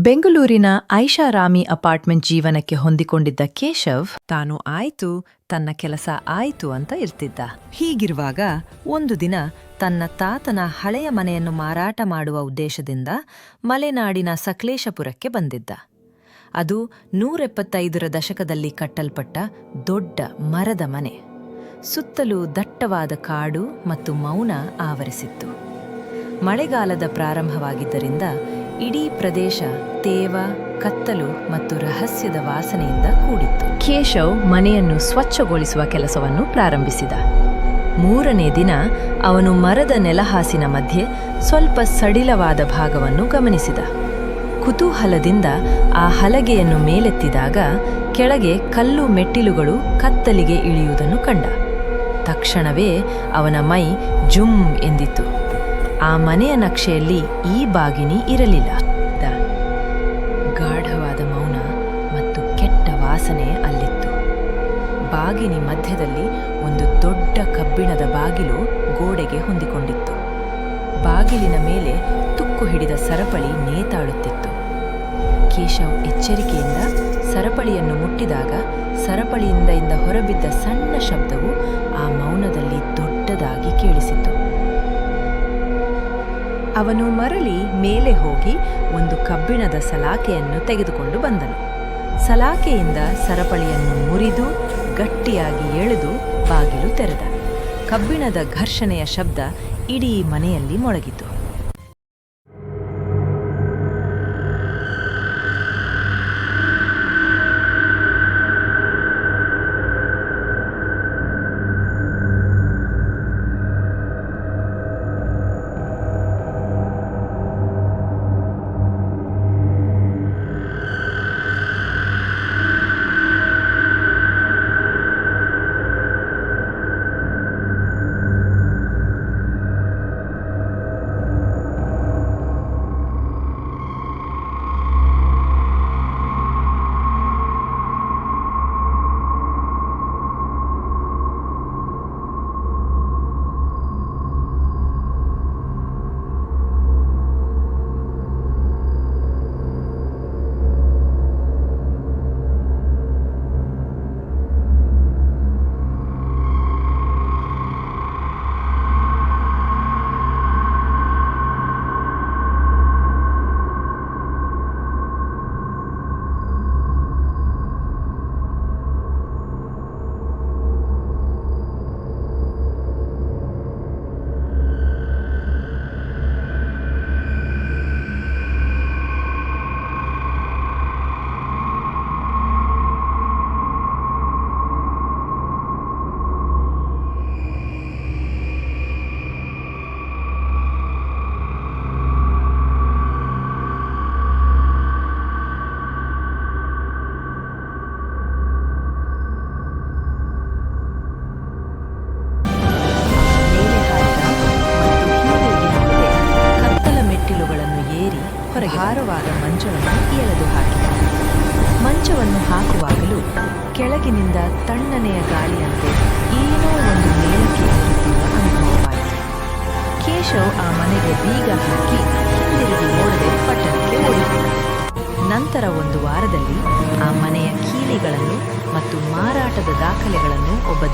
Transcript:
ಬೆಂಗಳೂರಿನ ಐಷಾರಾಮಿ ಅಪಾರ್ಟ್ಮೆಂಟ್ ಜೀವನಕ್ಕೆ ಹೊಂದಿಕೊಂಡಿದ್ದ ಕೇಶವ್ ತಾನು ಆಯ್ತು, ತನ್ನ ಕೆಲಸ ಆಯ್ತು ಅಂತ ಇರ್ತಿದ್ದ. ಹೀಗಿರುವಾಗ ಒಂದು ದಿನ ತನ್ನ ತಾತನ ಹಳೆಯ ಮನೆಯನ್ನು ಮಾರಾಟ ಮಾಡುವ ಉದ್ದೇಶದಿಂದ ಮಲೆನಾಡಿನ ಸಕಲೇಶಪುರಕ್ಕೆ ಬಂದಿದ್ದ. ಅದು 175ರ ದಶಕದಲ್ಲಿ ಕಟ್ಟಲ್ಪಟ್ಟ ದೊಡ್ಡ ಮರದ ಮನೆ. ಸುತ್ತಲೂ ದಟ್ಟವಾದ ಕಾಡು ಮತ್ತು ಮೌನ ಆವರಿಸಿತ್ತು. ಮಳೆಗಾಲದ ಪ್ರಾರಂಭವಾಗಿದ್ದರಿಂದ ಇಡೀ ಪ್ರದೇಶ ತೇವ, ಕತ್ತಲು ಮತ್ತು ರಹಸ್ಯದ ವಾಸನೆಯಿಂದ ಕೂಡಿತ್ತು. ಕೇಶವ್ ಮನೆಯನ್ನು ಸ್ವಚ್ಛಗೊಳಿಸುವ ಕೆಲಸವನ್ನು ಪ್ರಾರಂಭಿಸಿದ. 3ನೇ ದಿನ ಅವನು ಮರದ ನೆಲಹಾಸಿನ ಮಧ್ಯೆ ಸ್ವಲ್ಪ ಸಡಿಲವಾದ ಭಾಗವನ್ನು ಗಮನಿಸಿದ. ಕುತೂಹಲದಿಂದ ಆ ಹಲಗೆಯನ್ನು ಮೇಲೆತ್ತಿದಾಗ ಕೆಳಗೆ ಕಲ್ಲು ಮೆಟ್ಟಿಲುಗಳು ಕತ್ತಲಿಗೆ ಇಳಿಯುವುದನ್ನು ಕಂಡ. ತಕ್ಷಣವೇ ಅವನ ಮೈ ಜುಮ್ ಎಂದಿತ್ತು. ಆ ಮನೆಯ ನಕ್ಷೆಯಲ್ಲಿ ಈ ಬಾಗಿನಿ ಇರಲಿಲ್ಲ. ಗಾಢವಾದ ಮೌನ ಮತ್ತು ಕೆಟ್ಟ ವಾಸನೆ ಅಲ್ಲಿತ್ತು. ಬಾಗಿನಿ ಮಧ್ಯದಲ್ಲಿ ಒಂದು ದೊಡ್ಡ ಕಬ್ಬಿಣದ ಬಾಗಿಲು ಗೋಡೆಗೆ ಹೊಂದಿಕೊಂಡಿತ್ತು. ಬಾಗಿಲಿನ ಮೇಲೆ ತುಕ್ಕು ಹಿಡಿದ ಸರಪಳಿ ನೇತಾಡುತ್ತಿತ್ತು. ಕೇಶವ್ ಎಚ್ಚರಿಕೆಯಿಂದ ಸರಪಳಿಯನ್ನು ಮುಟ್ಟಿದಾಗ ಸರಪಳಿಯಿಂದ ಹೊರಬಿದ್ದ ಸಣ್ಣ ಶಬ್ದವು ಆ ಮೌನದಲ್ಲಿ ದೊಡ್ಡದಾಗಿ ಕೇಳಿಸಿತು. ಅವನು ಮರಳಿ ಮೇಲೆ ಹೋಗಿ ಒಂದು ಕಬ್ಬಿಣದ ಸಲಾಕೆಯನ್ನು ತೆಗೆದುಕೊಂಡು ಬಂದನು. ಸಲಾಕೆಯಿಂದ ಸರಪಳಿಯನ್ನು ಮುರಿದು ಗಟ್ಟಿಯಾಗಿ ಎಳೆದು ಬಾಗಿಲು ತೆರೆದ. ಕಬ್ಬಿಣದ ಘರ್ಷಣೆಯ ಶಬ್ದ ಇಡೀ ಮನೆಯಲ್ಲಿ ಮೊಳಗಿತು. ಭಾರವಾದ ಮಂಚವನ್ನು ಎಳೆದು ಹಾಕಿದ. ಮಂಚವನ್ನು ಹಾಕುವಾಗಲೂ ಕೆಳಗಿನಿಂದ ತಣ್ಣನೆಯ ಗಾಳಿಯಂತೆ ಏನೋ ಒಂದು ಮೇಲಕ್ಕೆ ಏರುತ್ತಿರುವ ಅನುಭವವಾಯಿತು. ಕೇಶವ್ ಆ ಮನೆಗೆ ಬೀಗ ಹಾಕಿ ಹಿಂದಿರುಗಿ ನೋಡದೆ ಪಟ್ಟಣಕ್ಕೆ ಓಡಿದ. ನಂತರ ಒಂದು ವಾರದಲ್ಲಿ ಆ ಮನೆಯ ಕೀಲಿಗಳನ್ನು ಮತ್ತು ಮಾರಾಟದ ದಾಖಲೆಗಳನ್ನು ಒಬ್ಬ